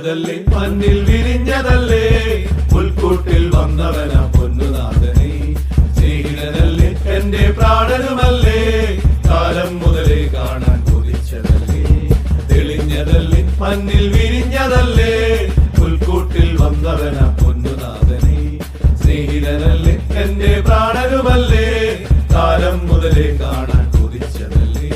തെളിഞ്ഞതല്ലേ മണ്ണിൽ വിരിഞ്ഞതല്ലേ പുൽക്കൂട്ടിൽ വന്നവന പൊന്നുനാഥനെ സ്നേഹിതനല്ലേ എന്റെ പ്രാണനുമല്ലേ കാലം മുതലേ കാണാൻ കൊതിച്ചതല്ലേ തെളിഞ്ഞതല്ലേ മണ്ണിൽ വിരിഞ്ഞതല്ലേ പുൽക്കൂട്ടിൽ വന്നവന പൊന്നുനാഥനെ സ്നേഹിതനല്ലേ എന്റെ പ്രാണനുമല്ലേ കാലം മുതലേ കാണാൻ കൊതിച്ചതല്ലേ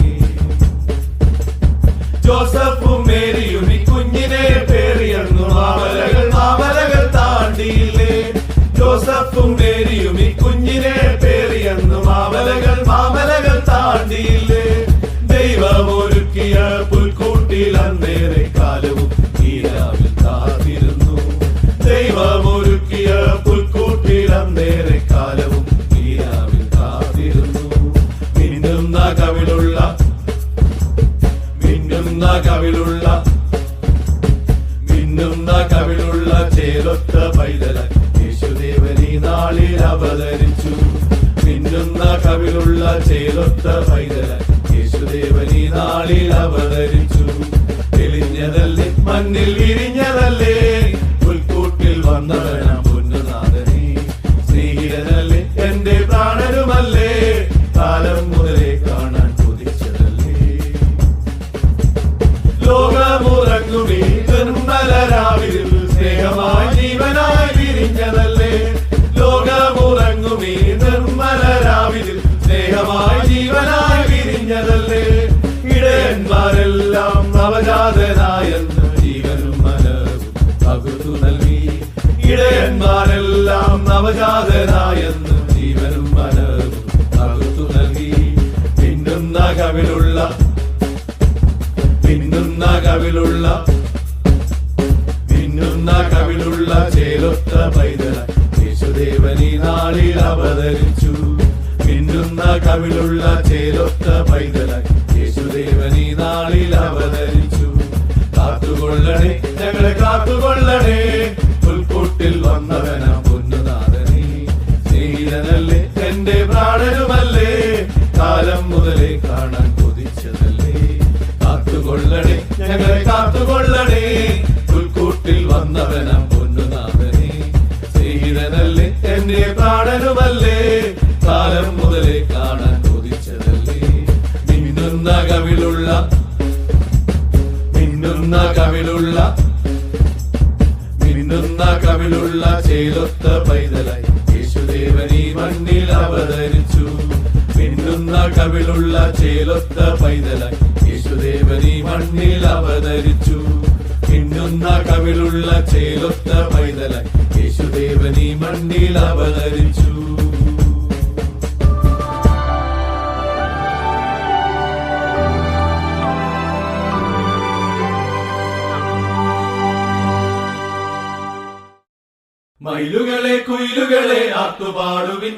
ജോസഫും മേരിയും ഈ കുഞ്ഞിനെ പേറിയന്നു മാമലകൾ താണ്ടിയില്ലേ ജോസഫും മേരിയും ഈ കുഞ്ഞിനെ പേറിയന്നു മാമലകൾ താണ്ടിയില്ലേ ദൈവമൊരുക്കിയ പുൽക്കൂട്ടിൽ അന്നേറെ കാലവും ഈരാവിൽ കാത്തിരുന്നു ദൈവമൊരുക്കിയ പുൽക്കൂട്ടിൽ അന്നേറെ കാലവും ഈരാവിൽ കാത്തിരുന്നു മിന്നുന്ന കവിളുള്ള ചേലൊത്ത പൈതല യേശുദേവനീ നാളിൽ അവതരിച്ചു മിന്നുന്ന കവിളുള്ള ചേലൊത്ത പൈതല യേശുദേവനീ നാളിൽ അവതരിച്ചു തെളിഞ്ഞതല്ലേ മണ്ണിൽ വിരിഞ്ഞതല്ലേ പുൽക്കൂട്ടിൽ വന്നവന പൊന്നുനാഥനെ സ്നേഹിതനല്ലേ എന്റെ പ്രാണനുമല്ലേ കാലം മുതലേ കാണാൻ കൊതിച്ചതല്ലേ ലോകമുറങ്ങുമീ നിർമ്മലരാവിൽ സ്നേഹമായി ജീവനായി വിരിഞ്ഞതല്ലേ ലോകമുറങ്ങുമീ നിർമ്മലരാവിൽ സ്നേഹമായി ജീവനായി വിരിഞ്ഞതല്ലേ ഇടയന്മാരെല്ലാം നവജാതനായെന്ന് ജീവനും മനവും പകുത്തു നൽകി ഇടയന്മാരെല്ലാം നവജാതനായെന്ന് ജീവനും മനവും പകുത്തു നൽകി പിന്നുന്ന കവിളുള്ള ചേലൊത്ത പൈതല യേശുദേവനീ നാളിൽ അവതരിച്ചു മിന്നുന്ന കവിളുള്ള ചേലൊത്ത പൈതല യേശുദേവനീ നാളിൽ അവതരിച്ചു കാത്തുകൊള്ളണേ ഞങ്ങളെ കാത്തുകൊള്ളണേ പുൽക്കൂട്ടിൽ വന്നവന പൊന്നുനാഥനെ സ്നേഹിതനല്ലേ എന്റെ പ്രാണനുമല്ലേ കാലം മുതലേ കാണാൻ കൊതിച്ചതല്ലേ കാത്തുകൊള്ളണേ ഞങ്ങളെ കാത്തുകൊള്ളണേ പുൽക്കൂട്ടിൽ വന്നവന പൊന്നുനാഥനെ സ്നേഹിതനല്ലേ എന്റെ പ്രാണനുമല്ലേ കാലം മുതലേ കാണാൻ കൊതിച്ചതല്ലേ മിന്നുന്ന കവിളുള്ള ചേലൊത്ത പൈതലായി യേശുദേവനീ മണ്ണിൽ അവതരിച്ചു മിന്നുന്ന കവിളുള്ള ചേലൊത്ത പൈതലായി യേശുദേവനീ മണ്ണിൽ അവതരിച്ചു മിന്നുന്ന കവിളുള്ള ചേലൊത്ത പൈതലായി യേശുദേവനീ മണ്ണിൽ അവതരിച്ചു മയിലുകളെ കുയിലുകളെ ആർത്തുപാടുവിൻ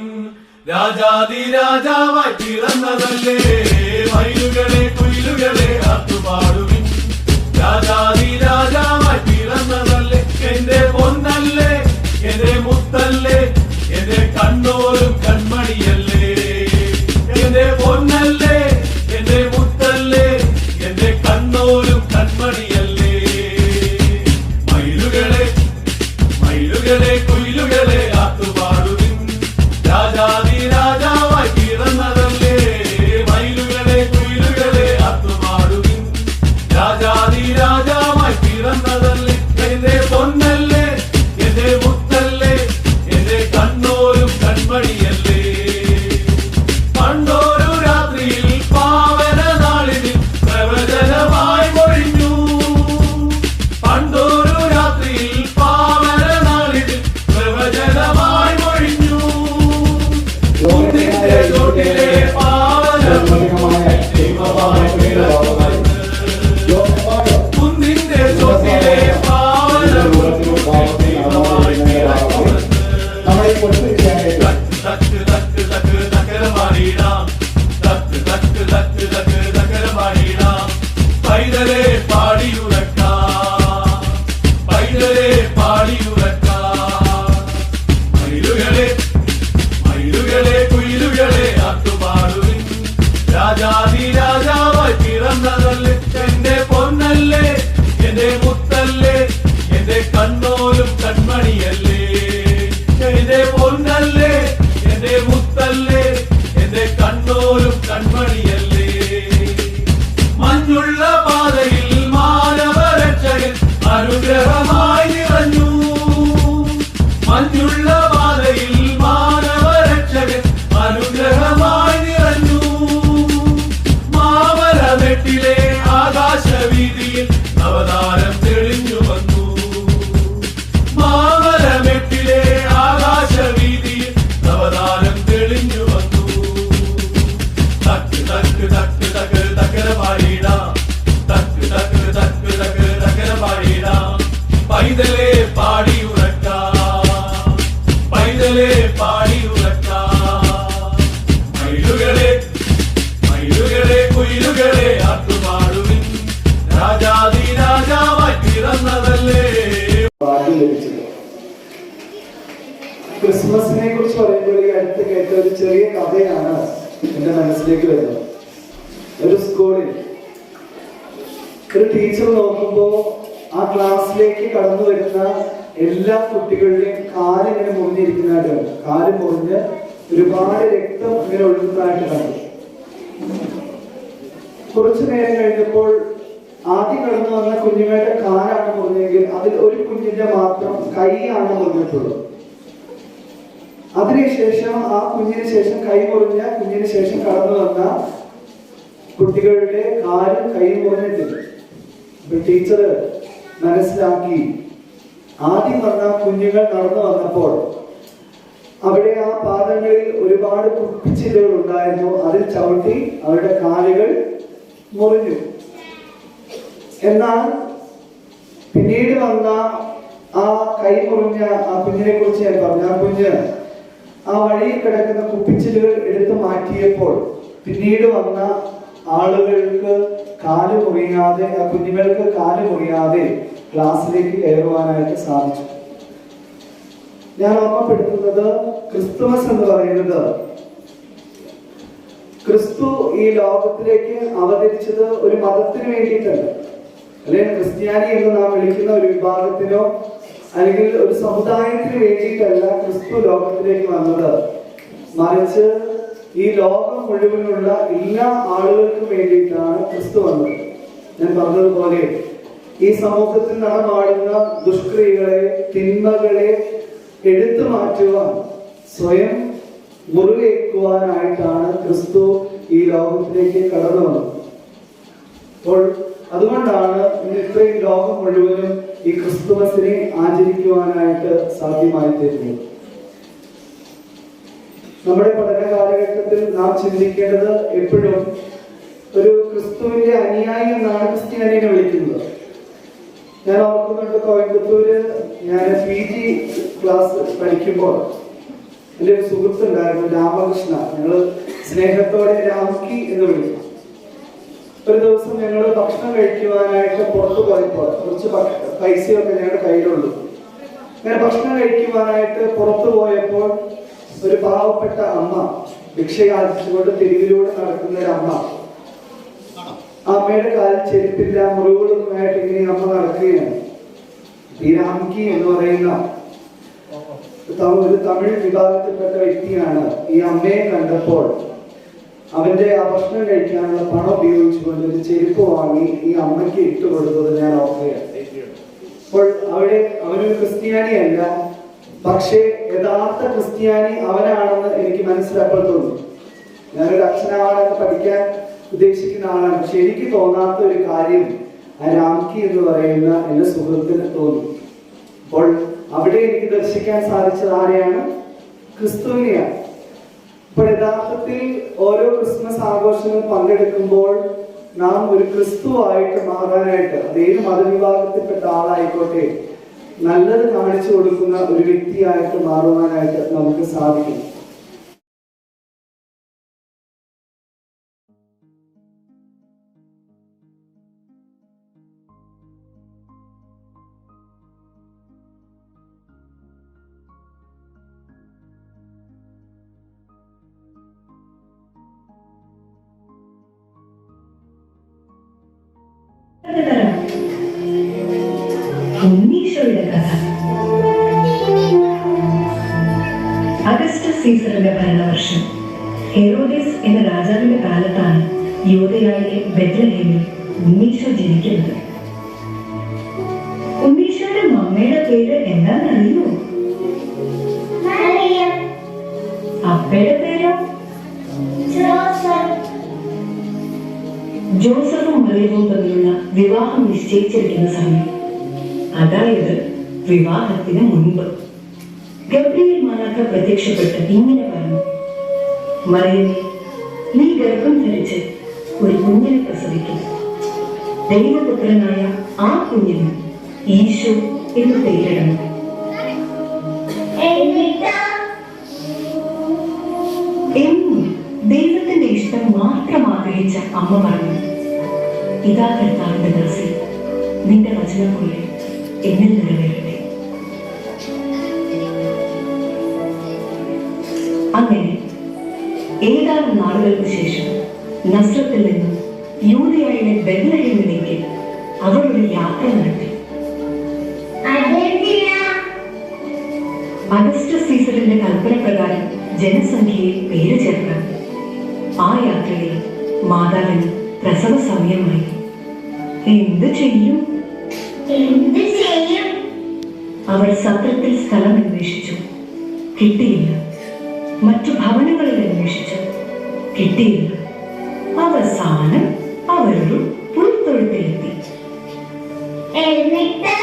രാജാതി രാജാവായി പിറന്നതല്ലേ മയിലുകളെ കുയിലുകളെ ആർത്തുപാടുവിൻ രാജാതി രാജാവായി പിറന്നതല്ലേ എന്റെ പൊന്നല്ലേ എന്റെ മുത്തല്ലേ എന്റെ കണ്ണോരും കൺമണിയല്ലേ എന്റെ പൊന്നല്ലേ എന്റെ മുത്തല്ലേ എന്റെ കണ്ണോരും കൺമണിയല്ലേ മയിലുകളെ കുയിലുകളെ ആത്തുപാടുവിൻ രാജാതി രാജാവായി പിറന്നതല്ലേ മയിലുകളെ കുയിലുകളെ തക്ക് തക്ക് തക്കര പാടിടാം, തക്ക് തക്ക് തക്ക് തക്ക് തക്കര പാടിടാം. പൈതലേ പാടിയുറക്കാം, പൈതലേ പാടിയുറക്കാം. മയിലുകളെ മയിലുകളെ കുയിലുകളെ ആട്ടുപാടുവിൻ, രാജാതി രാജാവായി പിറന്നതല്ലേ. ക്രിസ്മസിനെ കുറിച്ച് പറയുമ്പോൾ ഈ അടുത്ത് കേട്ട ഒരു ചെറിയ കഥയാണ് എന്റെ മനസ്സിലേക്ക് വരുന്നത്. ഒരു സ്കൂളിൽ ഒരു ടീച്ചർ നോക്കുമ്പോൾ ആ ക്ലാസ്സിലേക്ക് കടന്നു വരുന്ന എല്ലാ കുട്ടികളുടെയും കാലിങ്ങനെ മുറിഞ്ഞിരിക്കുന്നതായിട്ട്, കാല് മുറിഞ്ഞ് ഒരുപാട് രക്തം ഇങ്ങനെ ഒഴുകുന്നതായിട്ട് കണ്ടു. കുറച്ചു നേരം കഴിഞ്ഞപ്പോൾ ആദ്യം കടന്നു വന്ന കുഞ്ഞുങ്ങളുടെ കാലാണ് മുറിഞ്ഞെങ്കിൽ അതിൽ ഒരു കുഞ്ഞിന്റെ മാത്രം കൈയാണ് മുറിഞ്ഞിട്ടുള്ളത്. അതിനുശേഷം ആ കുഞ്ഞിന് ശേഷം കൈ മുറിഞ്ഞ കുഞ്ഞിന് ശേഷം കടന്നു വന്ന കുട്ടികളുടെ കാലും കൈയും മുറിഞ്ഞിട്ടില്ല. ടീച്ചർ മനസ്സിലാക്കി ആദ്യം വന്ന കുഞ്ഞുങ്ങൾ നടന്നു വന്നപ്പോൾ അവിടെ ആ പാദങ്ങളിൽ ഒരുപാട് കുപ്പിച്ചില്ലുകൾ ഉണ്ടായിരുന്നു. അതിൽ ചവിട്ടി അവരുടെ കാലുകൾ മുറിഞ്ഞു. എന്നാൽ പിന്നീട് വന്ന ആ കൈ മുറിഞ്ഞ ആ കുഞ്ഞിനെ കുറിച്ച് ഞാൻ പറഞ്ഞു. ആ കുഞ്ഞ് ആ വഴിയിൽ കിടക്കുന്ന കുപ്പിച്ചില്ലുകൾ എടുത്തു മാറ്റിയപ്പോൾ പിന്നീട് വന്ന ആളുകൾക്ക് കാല് മുറിയാതെ, ആ കുഞ്ഞുങ്ങൾക്ക് കാല് മുറിയാതെ ക്ലാസ്സിലേക്ക് കയറുവാനായിട്ട് സാധിച്ചു. ഞാൻ ഓർമ്മപ്പെടുത്തുന്നത്, ക്രിസ്തുമസ് എന്ന് പറയുന്നത് ക്രിസ്തു ഈ ലോകത്തിലേക്ക് അവതരിച്ചത് ഒരു മതത്തിന് വേണ്ടിയിട്ടല്ല, അല്ലെങ്കിൽ ക്രിസ്ത്യാനി എന്ന് നാം വിളിക്കുന്ന ഒരു വിഭാഗത്തിനോ അല്ലെങ്കിൽ ഒരു സമുദായത്തിന് വേണ്ടിയിട്ടല്ല ക്രിസ്തു ലോകത്തിലേക്ക് വന്നത്. മറിച്ച് ഈ ലോകം മുഴുവനുള്ള എല്ലാ ആളുകൾക്കും വേണ്ടിയിട്ടാണ് ക്രിസ്തു വന്നത്. ഞാൻ പറഞ്ഞതുപോലെ ഈ സമൂഹത്തിൽ നടമാടുന്ന ദുഷ്ക്രിയകളെ, തിന്മകളെ എടുത്തു മാറ്റുവാൻ, സ്വയം മുറിവേക്കുവാനായിട്ടാണ് ക്രിസ്തു ഈ ലോകത്തിലേക്ക് കടന്നു വന്നത്. അപ്പോൾ അതുകൊണ്ടാണ് ഇന്ന് ഇത്രയും ലോകം മുഴുവനും ഈ ക്രിസ്തുമസിനെ ആചരിക്കുവാനായിട്ട് സാധ്യമായി തീരുന്നത്. നമ്മുടെ പഠന കാലഘട്ടത്തിൽ നാം ചിന്തിക്കേണ്ടത് എപ്പോഴും ഒരു ക്രിസ്തുവിന്റെ അനുയായി എന്നാണ് ക്രിസ്ത്യാനിയെ വിളിക്കുന്നത്. ഞാൻ ഓർക്കുന്നുണ്ട്, കോയമ്പത്തൂര് ഞാൻ PG ക്ലാസ് പഠിക്കുമ്പോൾ എൻ്റെ ഒരു സുഹൃത്തുണ്ടായിരുന്നു, രാമകൃഷ്ണ. ഞങ്ങള് സ്നേഹത്തോടെ രാംകി എന്ന് വിളിക്കും. ഒരു ദിവസം ഞങ്ങൾ ഭക്ഷണം കഴിക്കുവാനായിട്ട് പുറത്തു പോയപ്പോൾ കുറച്ച് പൈസയൊക്കെ ഞങ്ങളുടെ കയ്യിലുള്ളൂ. അങ്ങനെ ഭക്ഷണം കഴിക്കുവാനായിട്ട് പുറത്തു പോയപ്പോൾ ഒരു പാവപ്പെട്ട അമ്മ ഭിക്ഷ യാചിച്ചുകൊണ്ട് തെരുവിലൂടെ നടക്കുന്ന ഒരു അമ്മ, അമ്മയുടെ കാലിൽ ചെരുപ്പില്ല, മുറിവുകളുമായിട്ട് ഇങ്ങനെ അമ്മ നടക്കുകയാണ്. ഈ രാംകി എന്ന് പറയുന്ന ഒരു തമിഴ് വിഭാഗത്തിൽപ്പെട്ട വ്യക്തിയാണ് ഈ അമ്മയെ കണ്ടപ്പോൾ അവന്റെ ആ ഭക്ഷണം കഴിക്കാനുള്ള പണം ഉപയോഗിച്ചുകൊണ്ട് ഒരു ചെരുപ്പ് വാങ്ങി ഈ അമ്മയ്ക്ക് ഇട്ട് കൊടുത്തത് ഞാൻ ഓർക്കുകയാണ്. അപ്പോൾ അവിടെ അവനൊരു ക്രിസ്ത്യാനിയല്ല, പക്ഷേ യഥാർത്ഥ ക്രിസ്ത്യാനി അവനാണെന്ന് എനിക്ക് മനസ്സിലാക്കാൻ തോന്നുന്നു. ഞാനൊരു അച്ഛനാണെന്ന് പഠിക്കാൻ ഉദ്ദേശിക്കുന്ന ആളാണ്, പക്ഷെ എനിക്ക് തോന്നാത്ത ഒരു കാര്യം ആ രാംകി എന്ന് പറയുന്ന എന്റെ സുഹൃത്തിന് തോന്നി. അപ്പോൾ അവിടെ എനിക്ക് ദർശിക്കാൻ സാധിച്ചത് ആരെയാണ്? ക്രിസ്തുവിനെയാണ്. അപ്പോൾ യഥാർത്ഥത്തിൽ ഓരോ ക്രിസ്മസ് ആഘോഷങ്ങൾ പങ്കെടുക്കുമ്പോൾ നാം ഒരു ക്രിസ്തുവായിട്ട് മാറാനായിട്ട്, അതേത് മതവിഭാഗത്തിൽപ്പെട്ട ആളായിക്കോട്ടെ, നല്ലത് കാണിച്ചു കൊടുക്കുന്ന ഒരു വ്യക്തിയായിട്ട് മാറുവാനായിട്ട് നമുക്ക് സാധിക്കും. ഉണ്ണീശോയുടെ കഥ. അഗസ്റ്റസ് സീസറിന്റെ ഭരണവർഷം ഹെറോദേസ് എന്ന രാജാവിന്റെ കാലത്താണ് യൂദയായിലെ ബെത്ലഹേമിൽ ഉണ്ണീശോ ജനിക്കുന്നത്. ഉണ്ണീശോയുടെ മമ്മയുടെ പേര് എന്താണെന്നറിയോ? അപ്പയുടെ പേരോ? ജോസഫും മറിയവും തമ്മിലുള്ള വിവാഹം നിശ്ചയിച്ചിരിക്കുന്ന സമയം, അതായത് വിവാഹത്തിന് മുൻപ്, ഗബ്രിയേൽ മാലാഖ പ്രത്യക്ഷപ്പെട്ട് ഇങ്ങനെ പറഞ്ഞു: മറിയമേ, നീ ഗർഭം ധരിച്ച് ഒരു കുഞ്ഞിനെ പ്രസവിക്കും. ദൈവപുത്രനായ ആ കുഞ്ഞിന് ഈശോ എന്ന് പേരിടണം. എന്നും ദൈവത്തിന്റെ ഇഷ്ടം മാത്രം ആഗ്രഹിച്ച അമ്മ പറഞ്ഞു, ഇതാ കർത്താവിന്റെ ദർശനം, നിന്റെ വചനം പോലെ എന്നിൽ നിറവേറട്ടെ. അങ്ങനെ ഏതാനും നാളുകൾക്ക് ശേഷം നസ്രത്തിൽ നിന്നും യൂദയായിലെ ബെത്ലഹേമിലേക്ക് അവർ ഒരു യാത്ര നടത്തി. അഗസ്റ്റസ് സീസറിന്റെ കൽപ്പന പ്രകാരം ജനസംഖ്യയിൽ പേര് ചേർക്കാൻ ആ യാത്രയിൽ മാതാവിന് പ്രസവ സമയമായി. എന്ത് ചെയ്യും? അവൾ സത്രത്തിൽ സ്ഥലം അന്വേഷിച്ചു, കിട്ടിയില്ല. മറ്റു ഭവനങ്ങളിൽ അന്വേഷിച്ചു, കിട്ടിയില്ല. അവസാനം അവരൊരു പുൽത്തൊഴുത്തിലെത്തി. എന്നിട്ട്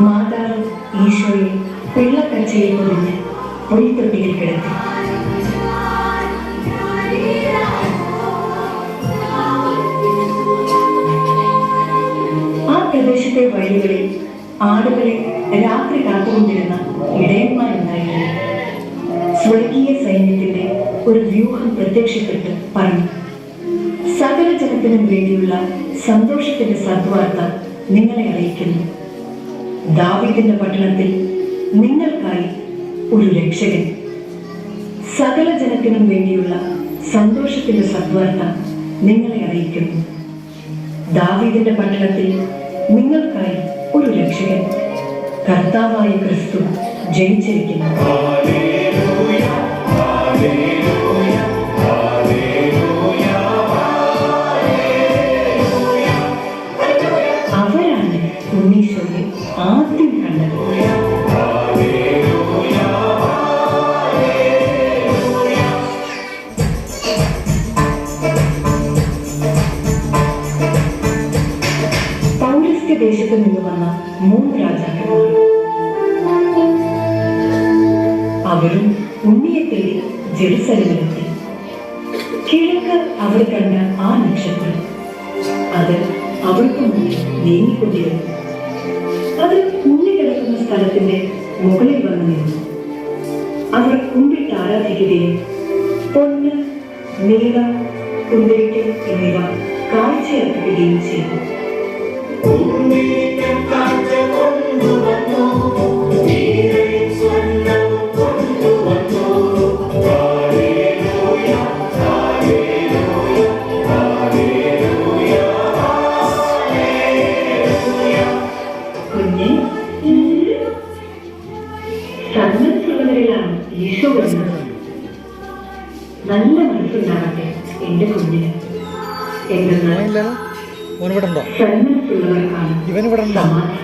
മാതാവ് ഈശോയെ വെള്ളക്കച്ചയിൽ പൊതിഞ്ഞ് പൊയ്ത്തൊട്ടിയിൽ കിടത്തി. ആ പ്രദേശത്തെ വഴികളിൽ ആടുകളെ രാത്രി കാത്തുകൊണ്ടിരുന്ന ഇടയന്മാരുണ്ടായിരുന്നു. സ്വർഗീയ സൈന്യത്തിന്റെ ഒരു വ്യൂഹം പ്രത്യക്ഷപ്പെട്ട് പറഞ്ഞു, സകല ജനത്തിനും വേണ്ടിയുള്ള സന്തോഷത്തിന്റെ സദ്വാർത്ത നിങ്ങളെ അറിയിക്കുന്നു. ദാവീദിന്റെ പട്ടണത്തിൽ നിങ്ങൾക്കായി ഒരു രക്ഷകൻ. സകല ജനത്തിനും വേണ്ടിയുള്ള സന്തോഷത്തിന്റെ സദ്വാർത്ത നിങ്ങളെ അറിയിക്കുന്നു. ദാവീദിന്റെ പട്ടണത്തിൽ നിങ്ങൾക്കായി ഒരു രക്ഷകൻ, കർത്താവായ ക്രിസ്തു ജനിച്ചിരിക്കുന്നു. അവരാണ് ഉണ്ണീശോയെ ആദ്യം കണ്ടത്. പൗരസ്ത്യ ദേശത്ത് നിന്ന് വന്ന 3 രാജാക്കന്മാർ. അവരും ഉണ്ണിയെ തേടി ജെറുസലേമിലെത്തി. കിഴക്ക് അവർ കണ്ട ആ നക്ഷത്രം, അത് അവർക്ക് മുന്നിൽ നീങ്ങിക്കൊണ്ടിരുന്നു. അത് ഉണ്ണി കിടക്കുന്ന സ്ഥലത്തിന്റെ മുകളിൽ വന്നു നിന്നു. അവർ കുമ്പിട്ട് ആരാധിക്കുകയും പൊന്ന്, നീളം, കുന്തിരിക്കൽ എന്നിവ കാഴ്ചയർപ്പിക്കുകയും ചെയ്തു. കുഞ്ഞ് സന്മനസ്സുള്ളവരിലാണ് ഈശോ വരുന്നത്. നല്ല മനസ്സുണ്ടാകട്ടെ എന്റെ കുഞ്ഞിന്. എന്തെന്നാൽ സന്മനസ്സുള്ളവർക്കാണ് സമാധാനം.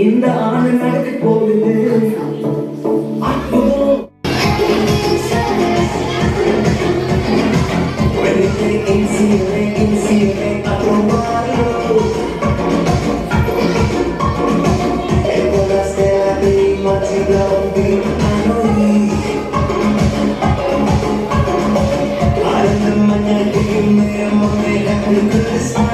இந்த ஆண்டு நடக்க போகுது அற்புதம். வெறுத்தை இன்சியரை அப்புறமாறோ Ebola stella di mati blandi anoni Alam naman niya di may mga happy Christmas